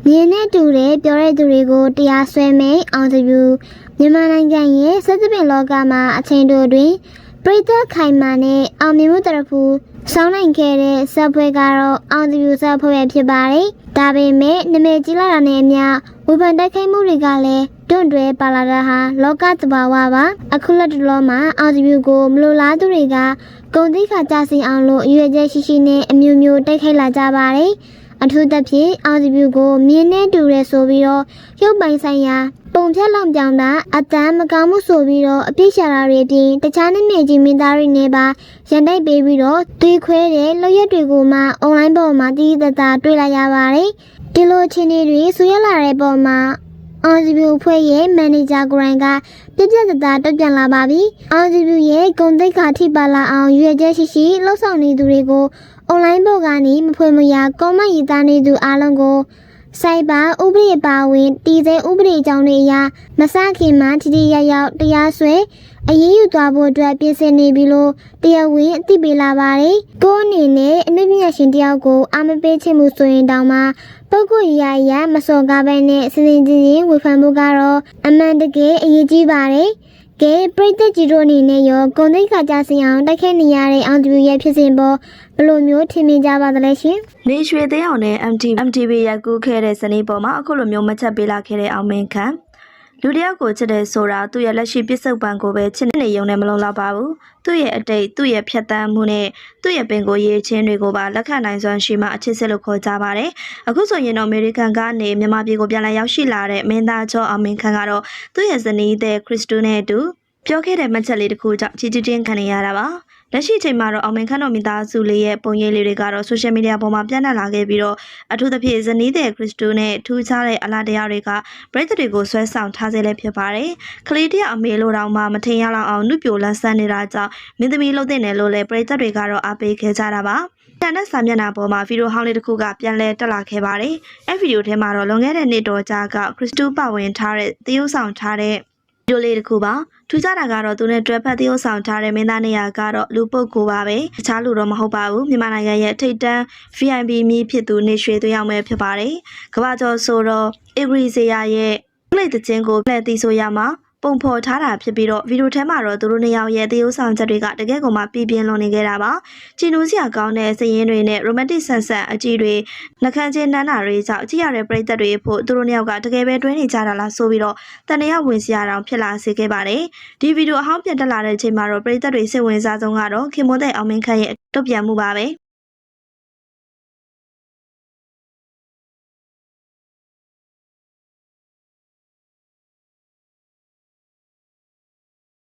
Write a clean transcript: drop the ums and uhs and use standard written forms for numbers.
မြင်းနဲ့တူတဲ့ပြောတဲ့သူတွေကိုတရားစွဲမယ်အောင်တပြူမြန်မာနိုင်ငံရဲ့စသဖြင့်လောကမှာအချိန်တိုတွင်ပရိသတ်ခိုင်မာနဲ့အောင်မြင်မှုတရဖူဆောင်းနိုင်ခဲ့တဲ့ဇက်ပွဲကတော့အောင်တပြူဇက်ပွဲဖြစ်ပါတယ်။ဒါပေမဲ့နာမည်ကြီးလာတာနဲ့အမျှဝေဖန်တိုက်ခိုက်မှုတွေကလည်းတွန့်တွဲပါလာတာဟာလောကသဘာဝပါ။အခုလက်တလောမှာအောင်တပြူကိုမလိုလားသူတွေကဂုံတိခါကြစီအောင်လို့ရွေကျဲရှိရှိနဲ့အမျိုးမျိုးတိုက်ခိုက်လာကြပါတယ်။အထူးသဖြင့်အောင်တပြူကိုမြင်းနဲ့တူရဲဆိုပြီးတော့ရုပ်ပိုင်ဆိုင်ရာပုံဖြတ်လောင်ပြောင်တာအတမ်းမကောင်းမှုဆိုပြီးတော့အပြစ်ရှာတာတွေပြင်တခြားနာမည်ကြီးမင်းသားတွေနဲ့ပါရန်တိုက်ပေးပြီးတော့တွေးခွဲတဲ့လောက်ရက်တွေကိုမှအွန်လိုင်းပေါ်မှာတည်တည်သားတွေ့လိုက်ရပါတယ်ဒီလိုချင်းတွေဆူရလာတဲ့ပေါ်မှာအောင်စီပြူဖွဲ့ရဲ့မန်နေဂျာကိုရိုင်းကပြပြတသားတက်ပြန်လာပါပြီအောင်စီပြူရဲ့ဂုံတိတ်ခါထိပါလာအောင်ရွေကျဲရှိရှိလှုပ်ဆောင်နေသူတွေကိုအွန်လိုင်းပေါ်ကနေမဖွေမရကောမန့်ရေးသားနေသူအားလုံးကိုစိုက်ပါဥပဒေပါဝင်တည်ဆဲဥပဒေအကြောင်းတွေအရမဆခင်မှထိထိရောက်ရောက်တရားစွဲအရေးယူသွားဖို့အတွက်ပြင်ဆင်နေပြီလို့တရားဝင်အသိပေးလာပါတယ်။ကိုအနေနဲ့အနုပညာရှင်တယောက်ကိုအာမပေးချင်မှုဆိုရင်တောင်မှပုဂ္ဂိုလ်ရရမစော်ကားပဲနဲ့စင်ချင်းဝေဖန်မှုကတော့အမှန်တကယ်အရေးကြီးပါတယ်။ကဲပရိသတ်ကြီးတို့အနေနဲ့ရောဂုံတိတ်ခါကြစင်အောင်တိုက်ခိုက်နေရတဲ့အောင်သူရဲ့ဖြစ်စဉ်ပေါ်ဘယ်လိုမျိုးထင်မြင်ကြပါသလဲရှင်။နေရွှေသိအောင်နဲ့ MTV ရိုက်ကူးခဲ့တဲ့ဇနီးပေါ်မှာအခုလိုမျိုးမချက်ပေးလာခဲ့တဲ့အောင်မင်းခန့်လူတယောက်ကိုချစ်တယ်ဆိုတာသူ့ရဲ့လက်ရှိပြစ္ဆုတ်ပံကိုပဲချစ်နေရုံနဲ့မလုံလောက်ပါဘူး။သူ့ရဲ့အတိတ်သူ့ရဲ့ဖြတ်သန်းမှုနဲ့သူ့ရဲ့ပင်ကိုရေးချင်းတွေကိုပါလက်ခံနိုင်စွမ်းရှိမှအချစ်စစ်လို့ခေါ်ကြပါတယ်။အခုဆိုရင်တော့အမေရိကန်ကနေမြန်မာပြည်ကိုပြန်လည်ရောက်ရှိလာတဲ့မင်းသားကျော်အောင်မင်းခန့်ကတော့သူ့ရဲ့ဇနီးတဲ့ခရစ်စတူနဲ့အတူပြောခဲ့တဲ့မှတ်ချက်လေးတစ်ခုကြောင့်ကြီးကြီးတင်းခံနေရတာပါလက်ရှိချိန်မှာတော့အောင်မင်းခန့်တော်မိသားစုလေးရဲ့ပုံရိပ်လေးတွေကတော့ဆိုရှယ်မီဒီယာပေါ်မှာပြန့်နှံ့လာခဲ့ပြီးတော့အထူးသဖြင့်ဇနီးတဲ့ခရစ်စတူနဲ့ထူးခြားတဲ့အလားတရားတွေကပရိသတ်တွေကိုဆွဲဆောင်ထားစေလည်းဖြစ်ပါတယ်ကလေးတယောက်အမေလိုတောင်မှမထင်ရလောက်အောင်နှုတ်ပြိုလန်းဆန်းနေတာကြောင့်မင်းသမီးလှုပ်တဲ့နယ်လို့လည်းပရိသတ်တွေကတော့အားပေးခဲ့ကြတာပါတန်တဲ့စာမျက်နှာပေါ်မှာဗီဒီယိုဟောင်းလေးတစ်ခုကပြန်လဲတက်လာခဲ့ပါတယ်အဲ့ဗီဒီယိုထဲမှာတော့လွန်ခဲ့တဲ့နှစ်တော်ကြာကခရစ်စတူပါဝင်ထားတဲ့သရုပ်ဆောင်ထားတဲ့ဗီဒီယိုလေးတစ်ခုပါထူးခြားတာကတော့သူနဲ့တွဲဖက်သရုပ်ဆောင်ထားတဲ့မင်းသားနေရာကတော့လူပုဂ္ဂိုလ်ပါပဲတခြားလူတော့မဟုတ်ပါဘူးမြန်မာနိုင်ငံရဲ့ထိပ်တန်း VIP မြင့်ဖြစ်သူနေရွှေသွေးရောက်မဲ့ဖြစ်ပါတယ်ကမ္ဘာကျော်ဆိုတော့အေဂရီဇေယာရဲ့ပလိတ်တချင်းကိုလက်တီဆိုရမှာပုံဖော်ထားတာဖြစ်ပြီးတော့ဗီဒီယိုထဲမှာတော့သူတို့နှစ်ယောက်ရဲ့သရုပ်ဆောင်ချက်တွေကတကယ်ကိုမှပြင်းလွန်နေခဲ့တာပါ။ကြည်နူးစရာကောင်းတဲ့စည်ရင်းတွေနဲ့ romantic ဆန်ဆန်အကြည့်တွေနှခမ်းချင်းနန်းတာတွေကြောင့်ကြည့်ရတဲ့ပရိသတ်တွေဖို့သူတို့နှစ်ယောက်ကတကယ်ပဲတွဲနေကြတာလားဆိုပြီးတော့တန်တရားဝင်စရာတောင်ဖြစ်လာစေခဲ့ပါတယ်။ဒီဗီဒီယိုအဟောင်းပြန်တက်လာတဲ့အချိန်မှာတော့ပရိသတ်တွေစိတ်ဝင်စားဆုံးကတော့ခင်မွန်းတဲ့အောင်မင်းခန့်ရဲ့တုံ့ပြန်မှုပါပဲ။